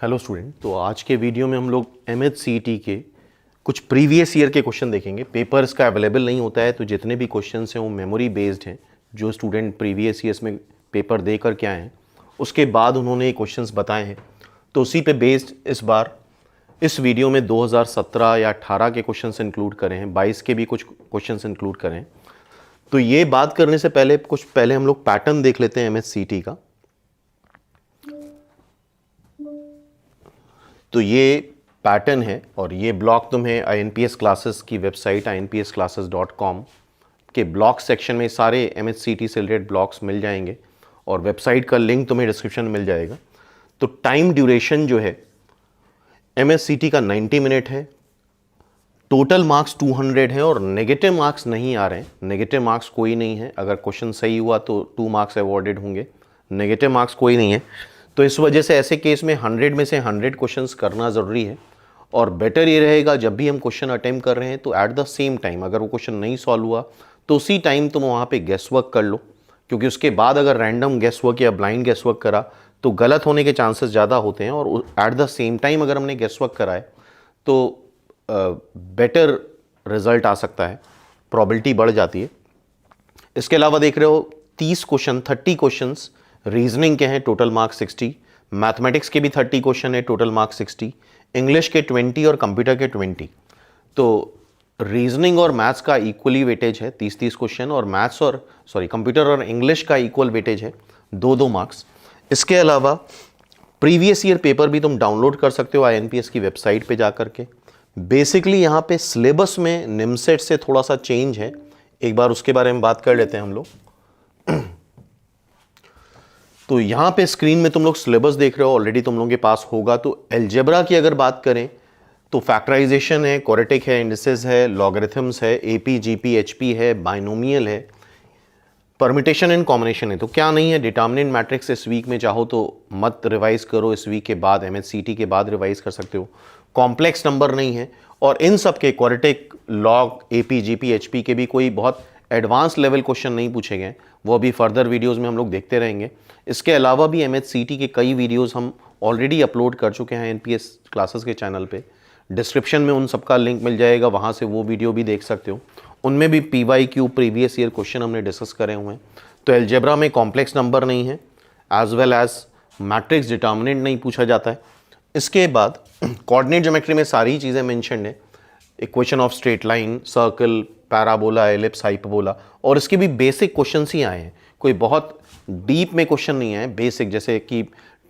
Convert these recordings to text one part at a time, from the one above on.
Hello student. तो आज के वीडियो में हम लोग MHCET के कुछ प्रीवियस ईयर के क्वेश्चन देखेंगे। पेपर इसका अवेलेबल नहीं होता है, तो जितने भी क्वेश्चन हैं वो मेमोरी बेस्ड हैं। जो स्टूडेंट प्रीवियस ईयर्स में पेपर दे कर के आए हैं उसके बाद उन्होंने ये क्वेश्चंस बताए हैं, तो उसी पे बेस्ड इस बार इस वीडियो में 2017 या 18 के क्वेश्चंस इंक्लूड करें हैं, 22 के भी कुछ क्वेश्चंस इंक्लूड करें हैं। तो ये बात करने से पहले हम लोग पैटर्न देख लेते हैं MHCET का। तो ये पैटर्न है और ये ब्लॉक तुम्हें INPS क्लासेस की वेबसाइट inpsclasses.com के ब्लॉक सेक्शन में सारे MHCET से रिलेटेड ब्लॉक्स मिल जाएंगे और वेबसाइट का लिंक तुम्हें डिस्क्रिप्शन में मिल जाएगा। तो टाइम ड्यूरेशन जो है MHCET का 90 मिनट है, टोटल मार्क्स 200 हैं और नेगेटिव मार्क्स नहीं आ रहे हैं। नेगेटिव मार्क्स कोई नहीं है, अगर क्वेश्चन सही हुआ तो 2 मार्क्स अवॉर्डेड होंगे, नेगेटिव मार्क्स कोई नहीं है। तो इस वजह से ऐसे केस में 100 में से 100 क्वेश्चंस करना ज़रूरी है और बेटर ये रहेगा जब भी हम क्वेश्चन अटेम्प्ट कर रहे हैं तो एट द सेम टाइम, अगर वो क्वेश्चन नहीं सॉल्व हुआ तो उसी टाइम तुम वहाँ पे गेस वर्क कर लो, क्योंकि उसके बाद अगर रैंडम गेस वर्क या ब्लाइंड गेस वर्क करा तो गलत होने के चांसेस ज़्यादा होते हैं। और एट द सेम टाइम अगर हमने गेस वर्क कराए तो बेटर रिजल्ट आ सकता है, प्रॉबिलिटी बढ़ जाती है। इसके अलावा देख रहे हो 30 क्वेश्चंस रीजनिंग के हैं, टोटल मार्क्स 60, मैथमेटिक्स के भी 30 क्वेश्चन है, टोटल मार्क्स 60, इंग्लिश के 20 और कंप्यूटर के 20। तो रीजनिंग और मैथ्स का इक्वली वेटेज है 30-30 क्वेश्चन, और कंप्यूटर और इंग्लिश का इक्वल वेटेज है 2-2 मार्क्स। इसके अलावा प्रीवियस ईयर पेपर भी तुम डाउनलोड कर सकते हो INPS की वेबसाइट पे जा करके। बेसिकली यहाँ पे सिलेबस में निमसेट से थोड़ा सा चेंज है, एक बार उसके बारे में बात कर लेते हैं हम लोग। तो यहाँ पे स्क्रीन में तुम लोग सिलेबस देख रहे हो, ऑलरेडी तुम लोगों के पास होगा। तो अलजेब्रा की अगर बात करें तो फैक्टराइजेशन है, क्वाड्रेटिक है, इंडिसेस है, लॉगरिथम्स है, AP, GP, HP है, बाइनोमियल है, परम्यूटेशन एंड कॉम्बिनेशन है। तो क्या नहीं है, डिटर्मिनेंट मैट्रिक्स इस वीक में चाहो तो मत रिवाइज करो, इस वीक के बाद MHCET के बाद रिवाइज कर सकते हो। कॉम्प्लेक्स नंबर नहीं है, और इन सब के quadratic, log, AP, GP, HP के भी कोई बहुत एडवांस लेवल क्वेश्चन नहीं पूछे गए, वो अभी फर्दर वीडियोस में हम लोग देखते रहेंगे। इसके अलावा भी MHCET के कई वीडियोस हम ऑलरेडी अपलोड कर चुके हैं INPS क्लासेस के चैनल पे, डिस्क्रिप्शन में उन सबका लिंक मिल जाएगा, वहाँ से वो वीडियो भी देख सकते हो। उनमें भी PYQ प्रीवियस ईयर क्वेश्चन हमने डिस्कस करे हुए हैं। तो अलजेब्रा में कॉम्प्लेक्स नंबर नहीं है, as well as matrix determinant नहीं पूछा जाता है। इसके बाद कोऑर्डिनेट ज्योमेट्री में सारी चीज़ें मेंशन्ड है, equation of straight line, circle, parabola, ellipse, hyperbola, और इसके भी बेसिक क्वेश्चंस ही आए हैं, कोई बहुत डीप में क्वेश्चन नहीं आए। बेसिक जैसे कि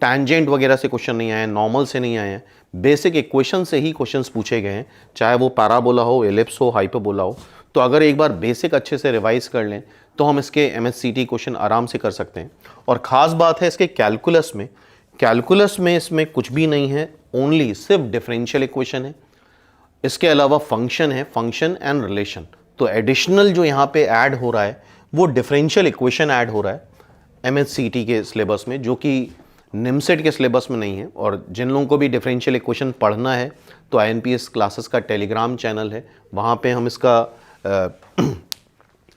टैंजेंट वगैरह से क्वेश्चन नहीं आए, नॉर्मल से नहीं आए हैं, बेसिक इक्वेशन से ही क्वेश्चंस पूछे गए हैं, चाहे वो पैराबोला हो, एलिप्स हो, हाइपरबोला हो। तो अगर एक बार बेसिक अच्छे से रिवाइज कर लें तो हम इसके MHCET क्वेश्चन आराम से कर सकते हैं। और ख़ास बात है इसके कैलकुलस में इसमें कुछ भी नहीं है, ओनली सिर्फ डिफरेंशियल इक्वेशन है। इसके अलावा फंक्शन है, फंक्शन एंड रिलेशन। तो एडिशनल जो यहाँ पे ऐड हो रहा है वो डिफरेंशियल इक्वेशन ऐड हो रहा है MHCET के सिलेबस में, जो कि निमसेट के सिलेबस में नहीं है। और जिन लोगों को भी डिफरेंशियल इक्वेशन पढ़ना है तो INPS क्लासेस का टेलीग्राम चैनल है, वहाँ पे हम इसका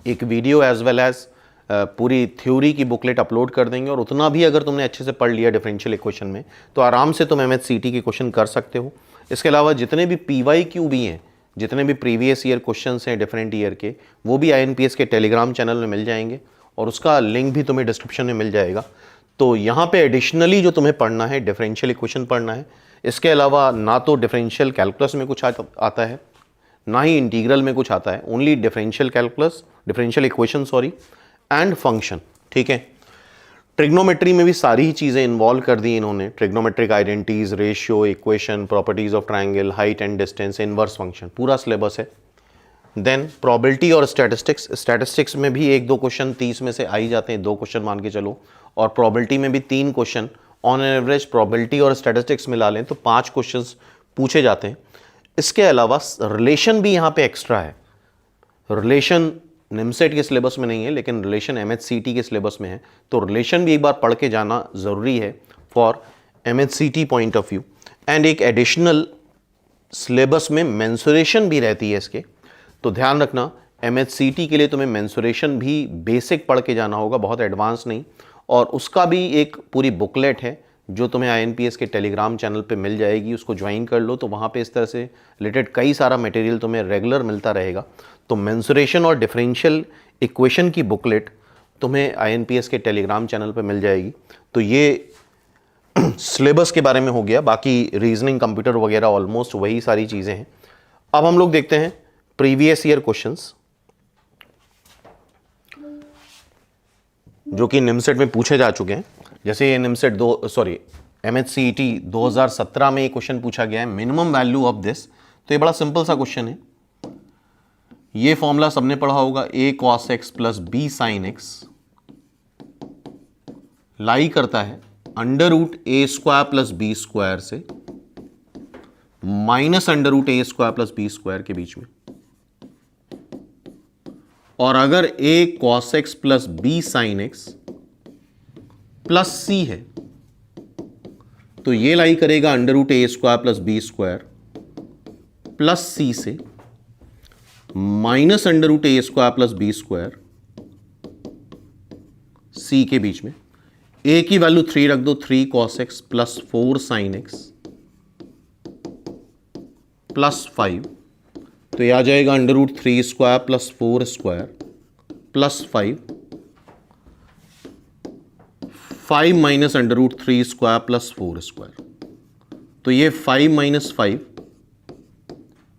एक वीडियो एज वेल एज पूरी थ्योरी की बुकलेट अपलोड कर देंगे। और उतना भी अगर तुमने अच्छे से पढ़ लिया डिफरेंशियल इक्वेशन में तो आराम से तुम MHCET के क्वेश्चन कर सकते हो। इसके अलावा जितने भी PYQ भी हैं, जितने भी प्रीवियस ईयर क्वेश्चंस हैं डिफरेंट ईयर के, वो भी INPS के टेलीग्राम चैनल में मिल जाएंगे और उसका लिंक भी तुम्हें डिस्क्रिप्शन में मिल जाएगा। तो यहाँ पे एडिशनली जो तुम्हें पढ़ना है डिफरेंशियल इक्वेशन पढ़ना है। इसके अलावा ना तो डिफरेंशियल कैलकुलस में कुछ आता है, ना ही इंटीग्रल में कुछ आता है, only differential equation and function. ठीक है। ट्रिग्नोमेट्री में भी सारी ही चीज़ें इन्वॉल्व कर दी इन्होंने, trigonometric identities, ratio, equation, properties of triangle, height and distance, inverse function, पूरा सिलेबस है। देन प्रोबेबिलिटी और स्टैटिस्टिक्स में भी 1-2 क्वेश्चन 30 में से आ ही जाते हैं, 2 क्वेश्चन मान के चलो। और प्रोबेबिलिटी में भी 3 क्वेश्चन ऑन एवरेज, प्रोबेबिलिटी और स्टैटिस्टिक्स मिला लें तो 5 क्वेश्चन पूछे जाते हैं। इसके अलावा रिलेशन भी यहाँ पे एक्स्ट्रा है। रिलेशन निमसेट के सिलेबस में नहीं है, लेकिन रिलेशन MHCET के सिलेबस में है। तो रिलेशन भी एक बार पढ़ के जाना ज़रूरी है for MHCET point of view. And एक एडिशनल सिलेबस में मेंसुरेशन भी रहती है इसके, तो ध्यान रखना MHCET के लिए तुम्हें मेंसुरेशन भी बेसिक पढ़ के जाना होगा, बहुत एडवांस नहीं। और उसका भी एक पूरी बुकलेट है जो तुम्हें INPS के टेलीग्राम चैनल पे मिल जाएगी, उसको ज्वाइन कर लो। तो वहाँ पे इस तरह से रिलेटेड कई सारा मटेरियल तुम्हें रेगुलर मिलता रहेगा। तो मेंसुरेशन और डिफरेंशियल इक्वेशन की बुकलेट तुम्हें INPS के टेलीग्राम चैनल पे मिल जाएगी। तो ये सिलेबस के बारे में हो गया। बाकी रीजनिंग, कंप्यूटर वगैरह ऑलमोस्ट वही सारी चीज़ें हैं। अब हम लोग देखते हैं प्रीवियस ईयर क्वेश्चंस जो कि निमसेट में पूछे जा चुके हैं। जैसे ये निमसेट MHCET 2017 में ये क्वेश्चन पूछा गया है, मिनिमम वैल्यू ऑफ दिस। तो ये बड़ा सिंपल सा क्वेश्चन है। ये फॉर्मूला सबने पढ़ा होगा, a cos x plus b sin x lie करता है under root A square plus B square से minus under root A square plus B square के बीच में। और अगर a cos x plus b sin x plus c है तो ये लाई करेगा under root A square plus B square plus c से minus under root A square plus B square c के बीच में। a की वैल्यू 3 रख दो, 3 cos x plus 4 sin x plus 5। तो ये आ जाएगा under root 3 square plus 4 square plus 5 minus under root 3 square plus 4 square. तो ये 5 माइनस 5,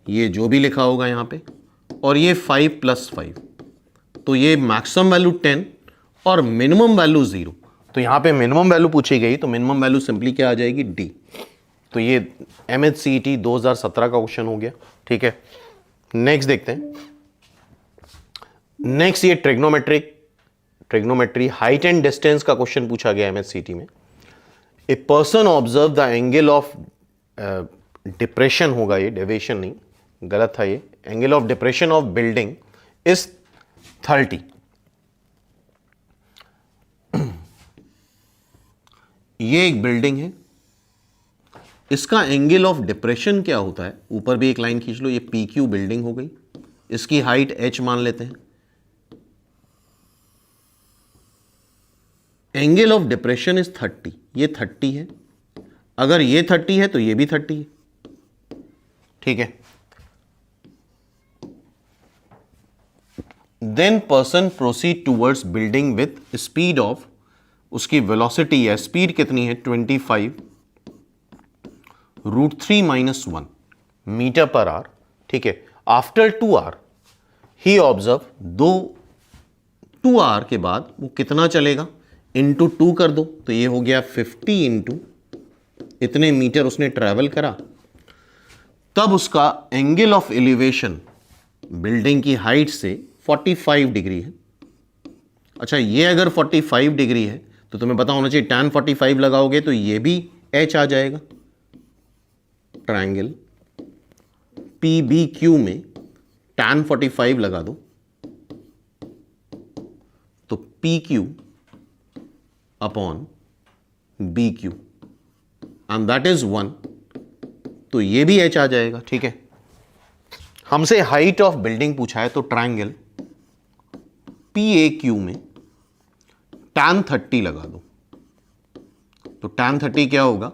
ये जो भी लिखा होगा यहां पे, और ये 5 प्लस 5। तो ये मैक्सिमम वैल्यू 10 और मिनिमम वैल्यू 0। तो यहां पे मिनिमम वैल्यू पूछी गई, तो मिनिमम वैल्यू सिंपली क्या आ जाएगी, D। तो ये MHCET 2017 का क्वेश्चन हो गया। ठीक है, नेक्स्ट देखते हैं। नेक्स्ट ये ट्रिग्नोमेट्री हाइट एंड डिस्टेंस का क्वेश्चन पूछा गया MHCET में। A person observe the angle of depression होगा, ये डेविएशन नहीं, गलत था ये। Angle of depression of building is 30। ये एक बिल्डिंग है, इसका एंगल ऑफ डिप्रेशन क्या होता है, ऊपर भी एक लाइन खींच लो। ये PQ बिल्डिंग हो गई, इसकी हाइट h मान लेते हैं। एंगल ऑफ डिप्रेशन इज 30, ये 30 है। अगर ये 30 है तो ये भी 30 है। ठीक है, then person proceed towards building with speed of, उसकी वेलोसिटी है, स्पीड कितनी है, 25 √3 - 1 मीटर पर आवर। ठीक है, आफ्टर 2 आवर ही ऑब्जर्व, 2 आवर के बाद वो कितना चलेगा, इंटू 2 कर दो, तो ये हो गया 50 इंटू इतने मीटर उसने ट्रैवल करा। तब उसका एंगल ऑफ एलिवेशन बिल्डिंग की हाइट से 45 डिग्री है। अच्छा, ये अगर 45 डिग्री है तो तुम्हें पता होना चाहिए tan 45 लगाओगे तो ये भी h आ जाएगा। ट्रायंगल PBQ में tan 45 लगा दो तो PQ upon BQ and that is 1, तो ये भी h आ जाएगा। ठीक है, हमसे हाइट ऑफ बिल्डिंग पूछा है, तो ट्रायंगल PAQ में tan 30 लगा दो, तो tan 30 क्या होगा,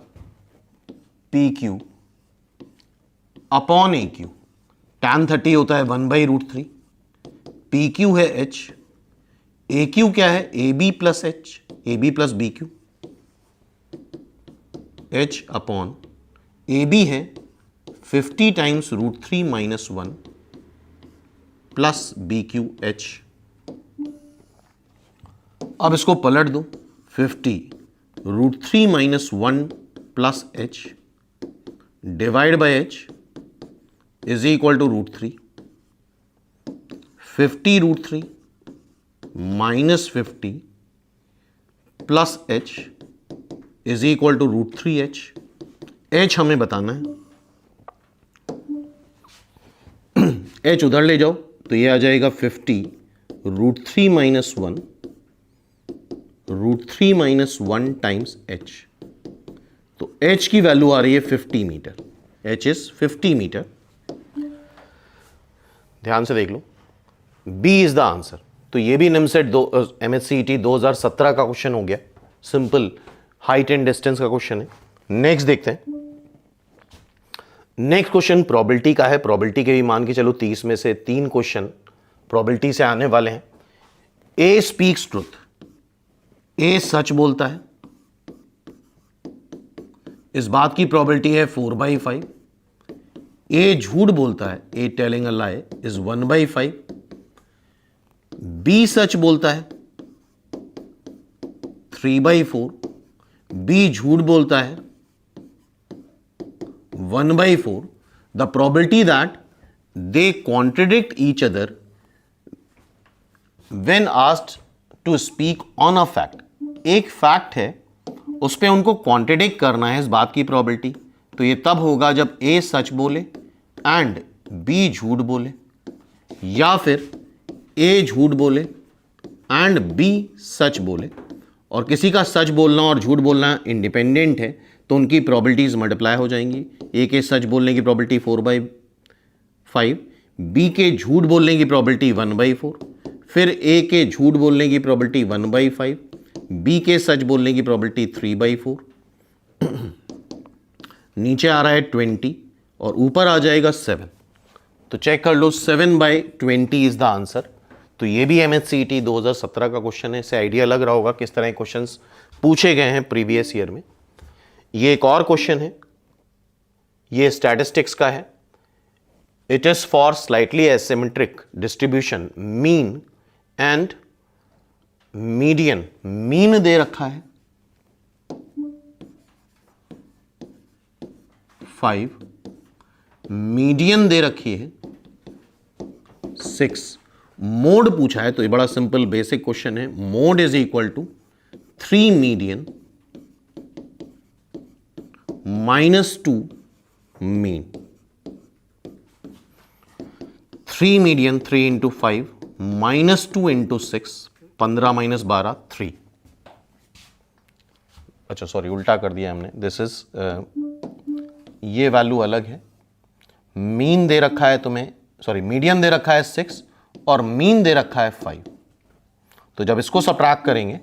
PQ अपॉन AQ। tan 30 होता है 1/√3, PQ है h, AQ क्या है, AB plus h, AB plus BQ, h upon AB है 50 टाइम्स √3 - 1 प्लस BQ h। अब इसको पलट दो, 50 √3 - 1 plus h divide by h is equal to √3। 50 √3 minus 50 plus h is equal to √3h। h हमें बताना है, h उधर ले जाओ तो ये आ जाएगा 50 √3 - 1 √3 - 1 टाइम्स h। तो h की वैल्यू आ रही है 50 मीटर, h इज 50 मीटर। ध्यान से देख लो, B इज द आंसर। तो ये भी निमसेट MHCET 2017 का क्वेश्चन हो गया। सिंपल हाइट एंड डिस्टेंस का क्वेश्चन है। नेक्स्ट देखते हैं। नेक्स्ट क्वेश्चन प्रोबेबिलिटी का है। प्रोबेबिलिटी के भी मान के चलो 30 में से 3 क्वेश्चन प्रोबेबिलिटी से आने वाले हैं। ए स्पीक्स ट्रुथ, ए सच बोलता है, इस बात की प्रोबेबिलिटी है 4/5। ए झूठ बोलता है, A telling a lie, is 1/5। B सच बोलता है 3/4। बी झूठ बोलता है 1/4। The probability that they contradict each other when asked to speak on a fact. एक फैक्ट है, उस पर उनको कॉन्ट्रडिक्ट करना है, इस बात की प्रोबेबिलिटी। तो ये तब होगा जब ए सच बोले एंड बी झूठ बोले, या फिर ए झूठ बोले एंड बी सच बोले। और किसी का सच बोलना और झूठ बोलना इंडिपेंडेंट है, तो उनकी प्रोबेबिलिटीज मल्टीप्लाई हो जाएंगी। ए के सच बोलने की प्रोबेबिलिटी 4/5, बी के झूठ बोलने की प्रोबेबिलिटी 1/4, फिर ए के झूठ बोलने की प्रोबेबिलिटी 1/5, बी के सच बोलने की प्रोबेबिलिटी 3/4। नीचे आ रहा है 20 और ऊपर आ जाएगा 7। तो चेक कर लो, 7/20 इज द आंसर। तो ये भी MHCET 2017 का क्वेश्चन है। इससे आइडिया लग रहा होगा किस तरह के क्वेश्चंस पूछे गए हैं प्रीवियस ईयर में। ये एक और क्वेश्चन है, ये स्टैटिस्टिक्स का है। It is for slightly asymmetric distribution mean and median. Mean they रखा है 5, मीडियन दे रखी है 6, मोड पूछा है। तो ये बड़ा सिंपल बेसिक क्वेश्चन है। Mode is equal to 3 median -2 mean. 3 median 3 into 5 -2 into 6, 15 - 12 3। अच्छा सॉरी, उल्टा कर दिया हमने। दिस इज ये वैल्यू अलग है। मीन दे रखा है तुम्हें, सॉरी मीडियन दे रखा है 6 और मीन दे रखा है 5। तो जब इसको सब्ट्रैक्ट करेंगे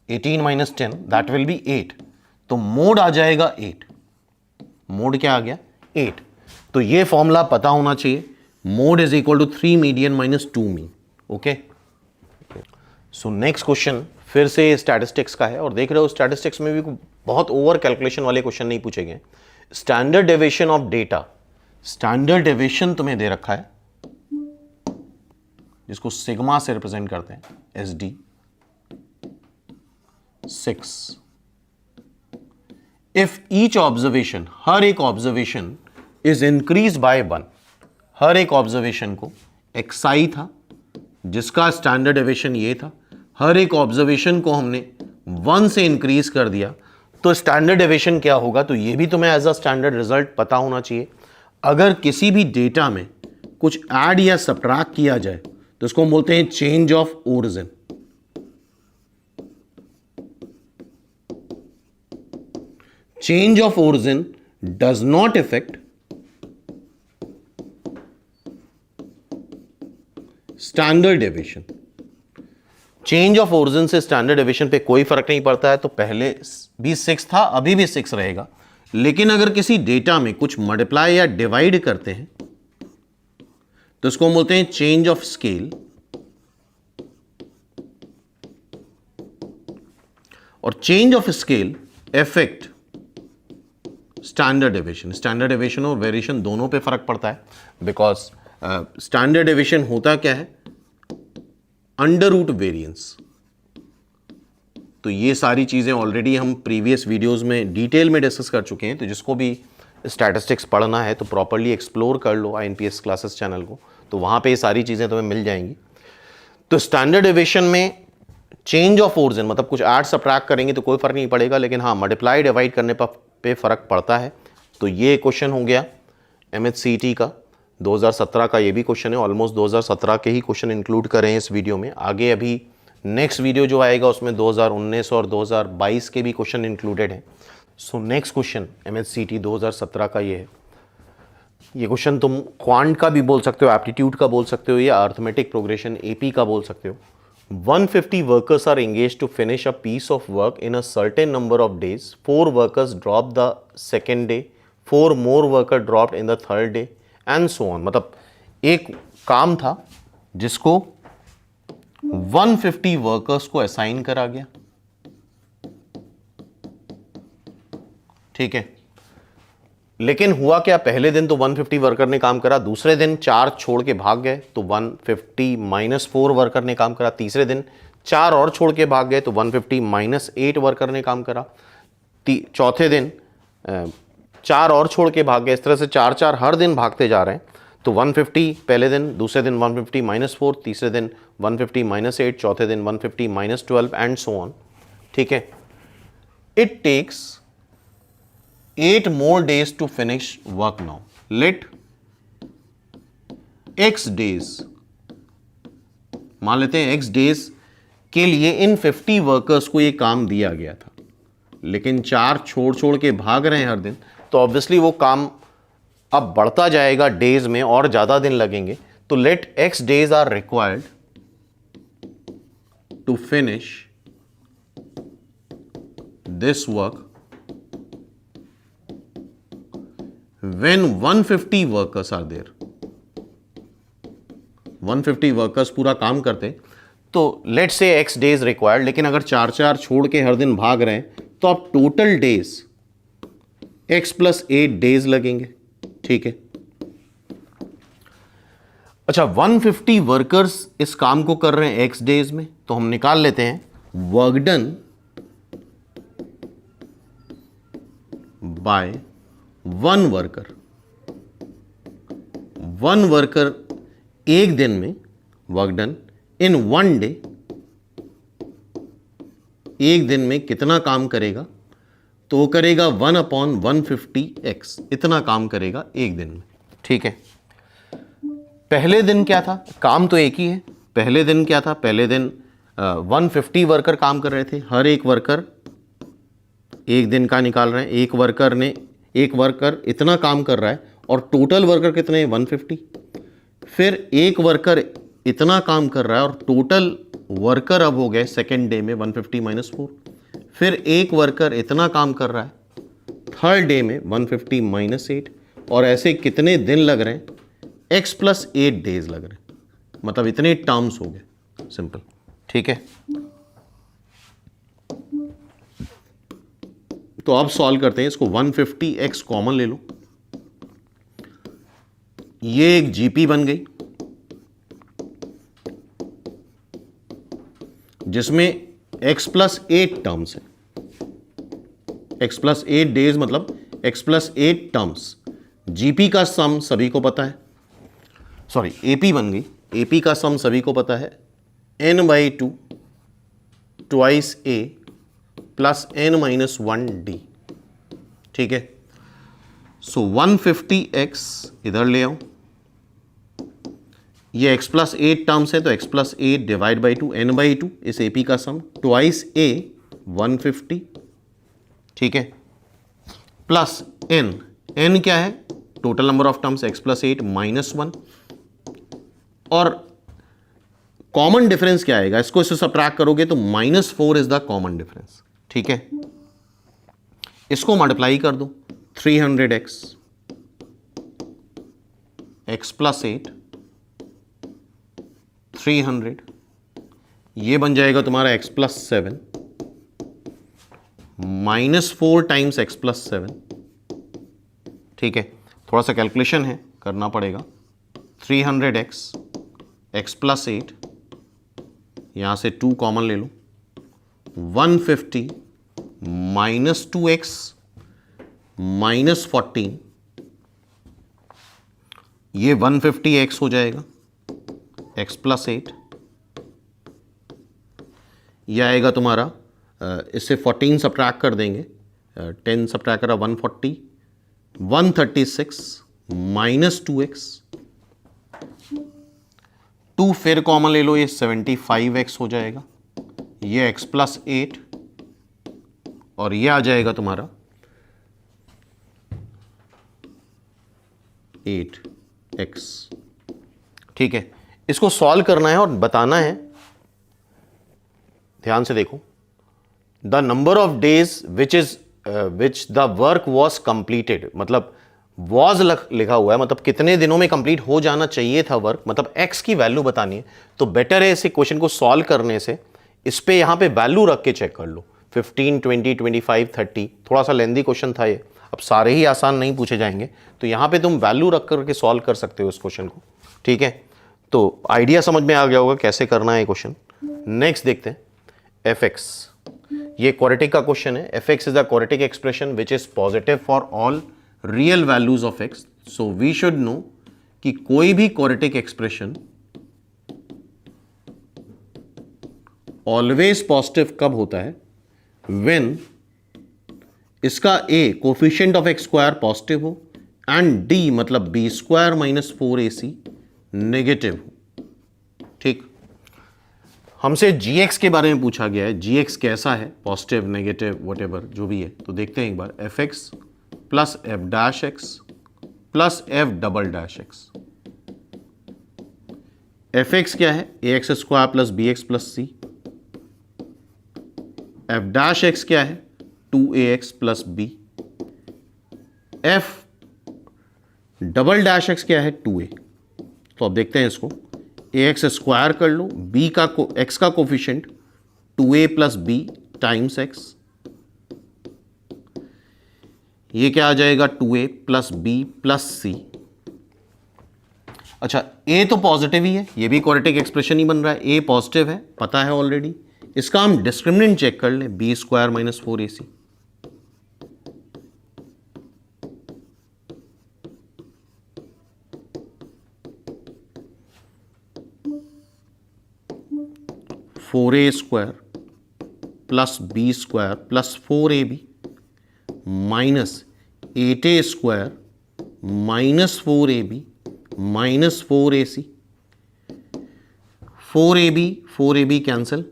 18 - 10 दैट विल बी 8। तो मोड आ जाएगा 8। मोड क्या आ गया? 8। तो ये फॉर्मूला पता होना चाहिए। Mode is equal to 3 median -2 mean. Okay, so next question फिर से स्टैटिस्टिक्स का है। और देख रहे हो स्टैटिस्टिक्स में भी बहुत ओवर कैलकुलेशन वाले क्वेश्चन नहीं पूछे गए। Standard deviation of data, standard deviation तुम्हें दे रखा है, जिसको सिग्मा से रिप्रेजेंट करते हैं, SD 6। इफ ईच ऑब्जर्वेशन, हर एक ऑब्जर्वेशन इज इंक्रीज बाय 1, हर एक ऑब्जर्वेशन को xi था जिसका स्टैंडर्ड डेविएशन ये था, हर एक ऑब्जर्वेशन को हमने 1 से इंक्रीज कर दिया, तो स्टैंडर्ड डेविएशन क्या होगा? तो ये भी तुम्हें एज अ स्टैंडर्ड रिजल्ट पता होना चाहिए। अगर किसी भी डेटा में कुछ ऐड या सब्ट्रैक्ट किया जाए तो इसको हम बोलते हैं change of origin. Change of origin does not effect standard deviation. Change of origin से स्टैंडर्ड डेविएशन पे कोई फर्क नहीं पड़ता है। तो पहले भी 6 था, अभी भी 6 रहेगा। लेकिन अगर किसी डेटा में कुछ मल्टीप्लाई या डिवाइड करते हैं तो इसको हम बोलते हैं चेंज ऑफ स्केल। और change of scale effect standard deviation. Standard deviation और वेरिएशन दोनों पे फर्क पड़ता है, बिकॉज स्टैंडर्ड डेविएशन होता क्या है? Under root variance. तो ये सारी चीजें ऑलरेडी हम प्रीवियस वीडियोस में डिटेल में डिस्कस कर चुके हैं। तो जिसको भी स्टैटिस्टिक्स पढ़ना है तो प्रॉपर्ली एक्सप्लोर कर लो INPS क्लासेस चैनल को, तो वहाँ पे ये सारी चीज़ें तुम्हें मिल जाएंगी। तो स्टैंडर्ड डेविएशन में चेंज ऑफ ओरिजिन मतलब कुछ ऐड सब्ट्रैक्ट करेंगे तो कोई फर्क नहीं पड़ेगा, लेकिन हाँ मल्टीप्लाई डिवाइड करने पे फर्क पड़ता है। तो ये क्वेश्चन हो गया MHCET का 2017 का। ये भी क्वेश्चन है, ऑलमोस्ट 2017 के ही क्वेश्चन इंक्लूड करें इस वीडियो में। आगे अभी नेक्स्ट वीडियो जो आएगा उसमें 2019 और 2022 के भी क्वेश्चन इंक्लूडेड हैं। सो नेक्स्ट क्वेश्चन MHCET 2017 का ये है। ये क्वेश्चन तुम क्वांट का भी बोल सकते हो, एप्टीट्यूड का बोल सकते हो, या अर्थमेटिक प्रोग्रेशन AP का बोल सकते हो। 150 workers are engaged to finish a piece of work in a certain number of days. 4 workers dropped the second day, 4 more worker dropped in the third day and so on. मतलब एक काम था जिसको 150 workers को assign करा गया, ठीक है। लेकिन हुआ क्या, पहले दिन तो 150 वर्कर ने काम करा, दूसरे दिन 4 छोड़ के भाग गए तो 150 माइनस 4 वर्कर ने काम करा, तीसरे दिन 4 और छोड़ के भाग गए तो 150 माइनस 8 वर्कर ने काम करा, चौथे दिन 4 और छोड़ के भाग गए। इस तरह से 4 हर दिन भागते जा रहे हैं। तो 150 पहले दिन, दूसरे दिन 150 माइनस 4, तीसरे दिन 150 माइनस 8, चौथे दिन 150 माइनस 12 एंड सो ऑन, ठीक है। It takes 8 more days to finish work now. Let x days, मान लेते हैं x days के लिए इन 50 वर्कर्स को ये काम दिया गया था, लेकिन 4 छोड़ के भाग रहे हैं हर दिन, तो ऑब्वियसली वो काम अब बढ़ता जाएगा डेज में और ज्यादा दिन लगेंगे। तो let x days are required to finish this work when 150 workers are there. 150 workers पूरा काम करते तो लेट से x days रिक्वायर्ड, लेकिन अगर 4 छोड़ के हर दिन भाग रहे हैं तो अब total days x plus 8 days लगेंगे, ठीक है। अच्छा, 150 वर्कर्स इस काम को कर रहे हैं x डेज में, तो हम निकाल लेते हैं work done by 1 worker. 1 worker एक दिन में, वर्क डन इन 1 डे, एक दिन में कितना काम करेगा, तो वो करेगा 1/150x, इतना काम करेगा एक दिन में, ठीक है। पहले दिन क्या था, काम तो एक ही है। पहले दिन क्या था, पहले दिन 150 वर्कर काम कर रहे थे, हर एक वर्कर एक दिन का निकाल रहे हैं। एक वर्कर इतना काम कर रहा है और टोटल वर्कर कितने हैं, 150। फिर एक वर्कर इतना काम कर रहा है और टोटल वर्कर अब हो गए सेकेंड डे में 150 माइनस 4। फिर एक वर्कर इतना काम कर रहा है थर्ड डे में 150 माइनस 8, और ऐसे कितने दिन लग रहे हैं, x प्लस 8 डेज लग रहे हैं, मतलब इतने टर्म्स हो गए, सिंपल, ठीक है। तो अब सॉल्व करते हैं इसको। 150x कॉमन ले लो, ये एक जीपी बन गई जिसमें x प्लस 8 टर्म्स है। x प्लस 8 डेज मतलब x प्लस 8 टर्म्स। जीपी का सम सभी को पता है, सॉरी एपी बन गई, एपी का सम सभी को पता है, n/2 twice a plus n-1d, ठीक है। सो 150x इधर ले आओ, ये x प्लस 8 टर्म्स है तो x plus 8 divide by 2, n/2 इस AP का सम, ट्वाइस a 150, ठीक है, प्लस n क्या है, total number of terms x plus 8 minus 1, और कॉमन डिफरेंस क्या आएगा, इसको इससे सबट्रैक्ट करोगे तो -4 इज द कॉमन डिफरेंस, ठीक है। इसको मल्टीप्लाई कर दो, 300x x प्लस 8 300, ये बन जाएगा तुम्हारा x plus 7 -4 times x plus 7, ठीक है। थोड़ा सा कैलकुलेशन है, करना पड़ेगा। 300x x प्लस 8, यहां से 2 कॉमन ले लो, 150 माइनस 2x माइनस 14, ये 150x हो जाएगा, x प्लस 8, यह आएगा तुम्हारा, इससे 14 सब्ट्रैक्ट कर देंगे, 10 सब्ट्रैक्ट करा 140, 136 माइनस 2x, 2 फिर कॉमन ले लो, ये 75x हो जाएगा, ये x प्लस 8, और ये आ जाएगा तुम्हारा 8x, ठीक है। इसको सॉल्व करना है और बताना है ध्यान से देखो, the number of days which the work was completed, मतलब वॉज लिखा हुआ है, मतलब कितने दिनों में कंप्लीट हो जाना चाहिए था वर्क, मतलब एक्स की वैल्यू बतानी है। तो बेटर है इसे क्वेश्चन को सॉल्व करने से इस पे यहां पे वैल्यू रख के चेक कर लो। 15, 20, 25, 30, थोड़ा सा लेंदी क्वेश्चन था ये, अब सारे ही आसान नहीं पूछे जाएंगे, तो यहां पे तुम वैल्यू रख करके सॉल्व कर सकते हो इस क्वेश्चन को, ठीक है। तो आइडिया समझ में आ गया होगा कैसे करना है क्वेश्चन। नेक्स्ट देखते हैं एफ एक्स, ये क्वाड्रेटिक का क्वेश्चन है। F X is a quadratic expression which is positive for all real values of X. So we should know कि कोई भी क्वाड्रेटिक एक्सप्रेशन ऑलवेज पॉजिटिव कब होता है, व्हेन इसका A coefficient of X square positive हो and D मतलब B square minus 4ac negative हो, ठीक। हमसे gx के बारे में पूछा गया है, gx कैसा है, पॉजिटिव नेगेटिव वॉटेवर जो भी है। तो देखते हैं एक बार, F X plus F dash X plus F double dash X. F X क्या है, A X square plus B X plus C. F dash X क्या है, 2ax plus B. F double dash X क्या है, 2a। तो अब देखते हैं इसको, ए एक्स स्क्वायर कर लो, बी का एक्स का coefficient 2a plus B times X, ये क्या आ जाएगा 2a प्लस बी प्लस सी। अच्छा a तो पॉजिटिव ही है, ये भी क्वाड्रेटिक एक्सप्रेशन ही बन रहा है, a पॉजिटिव है पता है ऑलरेडी। इसका हम डिस्क्रिमिनेंट चेक कर लें, B square minus 4ac। Four A square plus B square plus 4ab minus 8a square minus 4ab minus 4ac। 4ab cancel,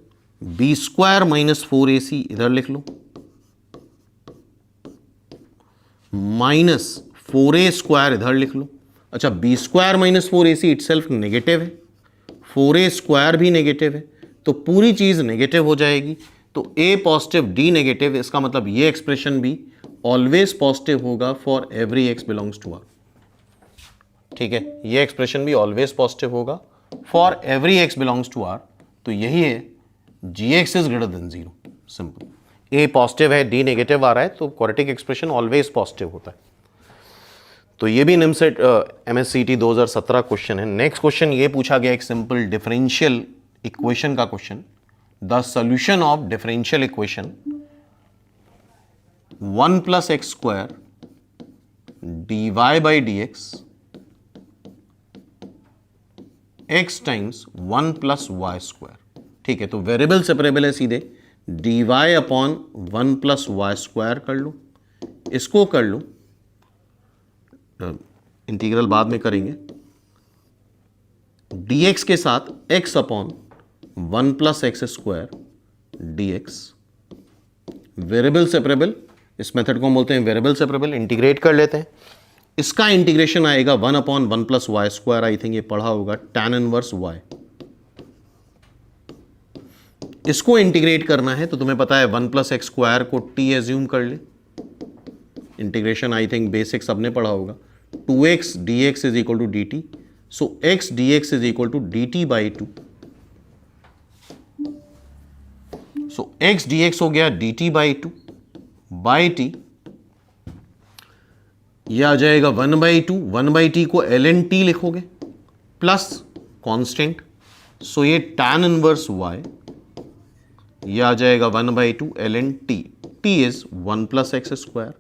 B square minus 4ac इधर लिख लो, माइनस 4a स्क्वायर इधर लिख लो। अच्छा B square minus 4ac itself negative है, 4a square भी negative है, तो पूरी चीज नेगेटिव हो जाएगी। तो a पॉजिटिव डी नेगेटिव, इसका मतलब ये एक्सप्रेशन भी ऑलवेज पॉजिटिव होगा for every x belongs to r, ठीक है। ये एक्सप्रेशन भी ऑलवेज पॉजिटिव होगा for every x belongs to r। तो यही है gx is greater than 0, simple. a positive है, d नेगेटिव आ रहा है, तो क्वाड्रेटिक एक्सप्रेशन ऑलवेज पॉजिटिव होता है। तो ये भी निमसेट MSCT 2017 क्वेश्चन है। नेक्स्ट क्वेश्चन ये पूछा गया एक सिंपल डिफरेंशियल इक्वेशन का question, the solution of differential equation 1 plus X square dy by D X times 1 plus Y square, ठीक है। तो वेरिएबल सेपरेबल है सीधे, dy upon 1 plus Y square कर लो, इसको कर लो, इंटीग्रल बाद में करेंगे, dx के साथ x upon 1 plus X square dx, variable separable, इस मेथड को हम बोलते हैं वेरिएबल सेपरेबल। इंटीग्रेट कर लेते हैं, इसका इंटीग्रेशन आएगा 1 upon 1 plus Y square, I think ये पढ़ा होगा, tan इनवर्स y। इसको इंटीग्रेट करना है तो तुम्हें पता है 1 प्लस एक्स स्क्वायर को t एज्यूम कर ले, इंटीग्रेशन आई थिंक बेसिक सबने पढ़ा होगा, 2x dx is equal to dt, so x dx is equal to dt by 2। So x dx हो गया dt बाई 2 बाई t, यह आ जाएगा 1/2, 1/t को ln t लिखोगे प्लस कांस्टेंट, सो ये tan इनवर्स y, यह आ जाएगा 1/2 ln t, t is 1 plus X square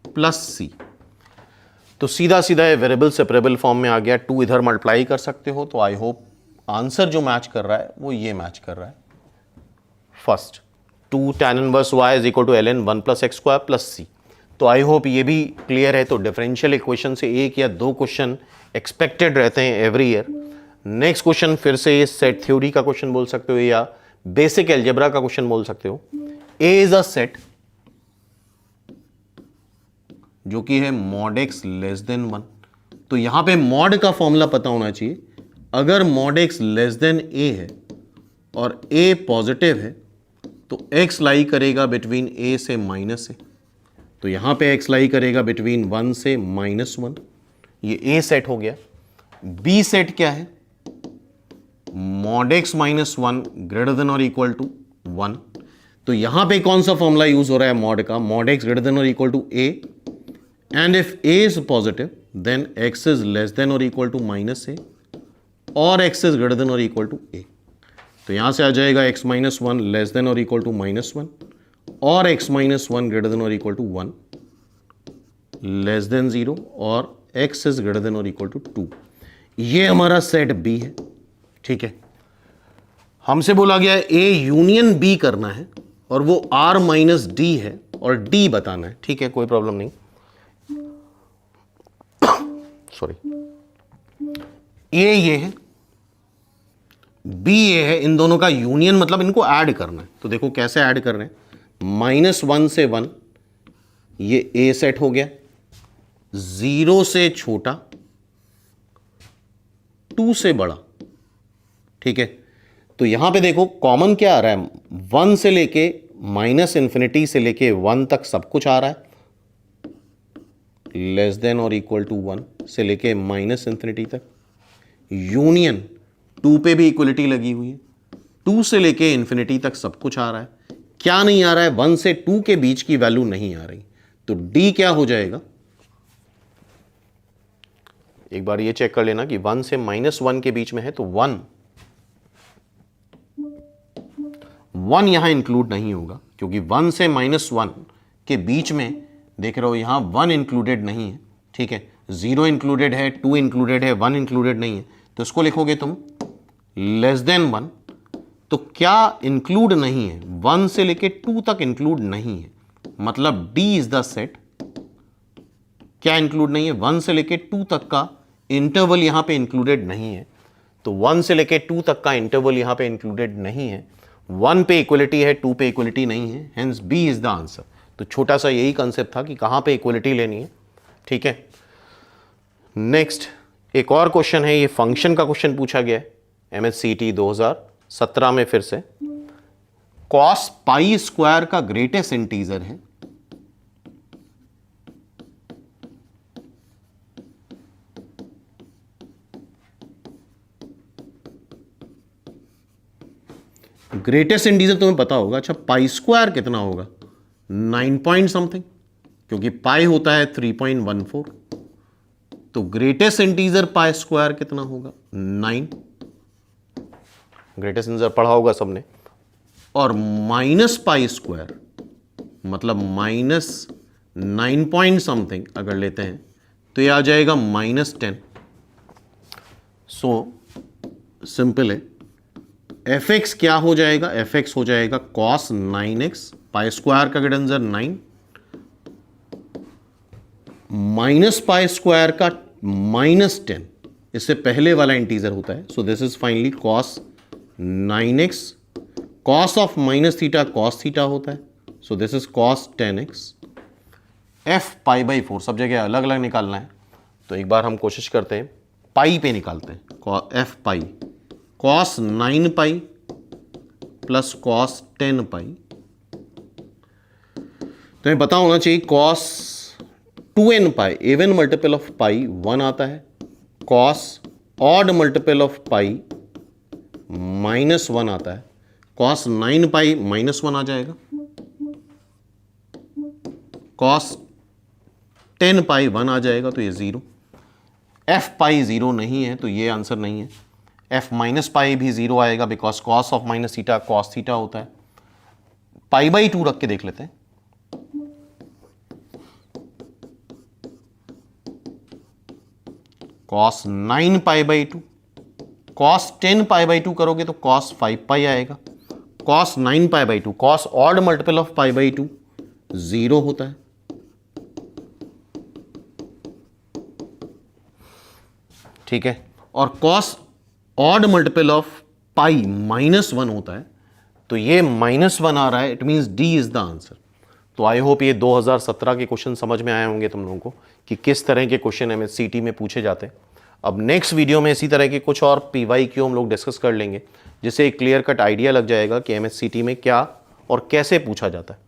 plus c। तो सीधा सीधा ये वेरिएबल सेपरेबल फॉर्म में आ गया, 2 इधर मल्टीप्लाई कर सकते हो। तो आई होप आंसर जो मैच कर रहा है वो ये मैच कर रहा है। First 2 tan inverse y is equal to ln 1 plus X square plus c। तो आई होप ये भी क्लियर है। तो डिफरेंशियल इक्वेशन से 1 या 2 क्वेश्चन एक्सपेक्टेड रहते हैं एवरी ईयर। नेक्स्ट क्वेश्चन फिर से ये सेट थ्योरी का क्वेश्चन बोल सकते हो या बेसिक एल्जेब्रा का क्वेश्चन बोल सकते हो। ए इज अ सेट जो कि है मॉड एक्स लेस देन 1। तो यहां पे मॉड का फॉर्मूला पता होना चाहिए। अगर मॉड एक्स लेस देन ए है और a पॉजिटिव है तो x लाई करेगा बिटवीन a से माइनस ए, तो यहां पे x लाई करेगा बिटवीन 1 से -1, ये a सेट हो गया। b सेट क्या है? mod x -1 ग्रेटर देन और इक्वल टू 1, तो यहां पे कौन सा फॉर्मूला यूज हो रहा है मॉड का? mod x ग्रेटर देन और equal to a, and if a is positive then x is less than और इक्वल टू -a और x इज ग्रेटर देन और इक्वल टू a, तो यहां से आ जाएगा x -1 लेस देन और इक्वल टू -1 और x -1 ग्रेटर देन और इक्वल टू 1 लेस देन 0 और x इज ग्रेटर देन और इक्वल टू 2। ये हमारा सेट B है। ठीक है, हमसे बोला गया है A यूनियन B करना है और वो R माइनस D है और D बताना है। ठीक है, कोई प्रॉब्लम नहीं, सॉरी। A ये है, B ये है, इन दोनों का यूनियन मतलब इनको ऐड करना है। तो देखो कैसे ऐड कर रहे हैं, -1 से 1 ये A सेट हो गया, 0 से छोटा 2 से बड़ा। ठीक है, तो यहां पे देखो कॉमन क्या आ रहा है, 1 से लेके -∞ से लेके 1 तक सब कुछ आ रहा है, लेस देन और इक्वल टू 1 से लेके -∞ तक। यूनियन 2 पे भी इक्वलिटी लगी हुई है, 2 से लेके इन्फिनिटी तक सब कुछ आ रहा है। क्या नहीं आ रहा है? 1 से 2 के बीच की वैल्यू नहीं आ रही, तो D क्या हो जाएगा? एक बार ये चेक कर लेना कि 1 से -1 के बीच में है, तो 1 यहां इंक्लूड नहीं होगा, क्योंकि 1 से -1 के बीच में देख रहे हो यहां 1 इंक्लूडेड नहीं है। ठीक है, 0 इंक्लूडेड है, 2 इंक्लूडेड है, 1 इंक्लूडेड नहीं है, तो इसको लिखोगे तुम लेस देन 1। तो क्या इंक्लूड नहीं है? 1 से लेके 2 तक इंक्लूड नहीं है, मतलब D इज द सेट। क्या इंक्लूड नहीं है? 1 से लेके 2 तक का इंटरवल यहां पे इंक्लूडेड नहीं है, तो 1 से लेके 2 तक का इंटरवल यहां पे इंक्लूडेड नहीं है। 1 पे इक्वलिटी है, 2 पे इक्वलिटी नहीं है, hence B is the answer. तो छोटा सा यही कंसेप्ट था कि कहां पे इक्वलिटी लेनी है। ठीक है, नेक्स्ट एक और क्वेश्चन है, ये फंक्शन का क्वेश्चन पूछा गया है MHCT 2017 में फिर से। cos पाई स्क्वायर का ग्रेटेस्ट इंटीजर है, ग्रेटेस्ट इंटीजर तुम्हें पता होगा। अच्छा, पाई स्क्वायर कितना होगा? 9 पॉइंट समथिंग, क्योंकि पाई होता है 3.14, तो ग्रेटेस्ट इंटीजर पाई स्क्वायर कितना होगा? 9। ग्रेटेस्ट इंटीजर पढ़ा होगा सबने। और माइनस पाई स्क्वायर मतलब -9 पॉइंट समथिंग अगर लेते हैं तो ये आ जाएगा -10। सो सिंपल है, fx क्या हो जाएगा? fx हो जाएगा cos 9x, पाई स्क्वायर का greatest integer 9 minus pi square का -10, इससे पहले वाला इंटीजर होता है। So this is finally cos 9x, cos of -θ cos θ होता है, so this is cos 10x। f π/4 सब जगह अलग अलग निकालना है, तो एक बार हम कोशिश करते हैं पाई पे निकालते हैं। f pi cos 9 pi plus cos 10 pi, तुम्हें पता होना चाहिए cos 2n pi even multiple of pi 1 आता है, cos odd multiple of pi -1 आता है, cos 9 पाई -1 आ जाएगा, cos 10 पाई 1 आ जाएगा, तो ये 0। f पाई 0 नहीं है, तो ये आंसर नहीं है। f माइनस पाई भी 0 आएगा, बिकॉज cos ऑफ -θ cos θ होता है। π/2 रख के देख लेते हैं। cos 9 π/2, cos 10 π/2 करोगे तो cos 5 पाई आएगा, cos 9 π/2, cos odd multiple of π/2 0 होता है। ठीक है, और cos odd multiple of pi -1 होता है, तो ये -1 आ रहा है, it means D is the answer. तो आई होप ये 2017 के क्वेश्चन समझ में आए होंगे तुम लोगों को कि किस तरह के क्वेश्चन MHCT में पूछे जाते हैं। अब नेक्स्ट वीडियो में इसी तरह के कुछ और PYQ हम लोग डिस्कस कर लेंगे, जिससे एक क्लियर कट आइडिया लग जाएगा कि MSCT में क्या और कैसे पूछा जाता है।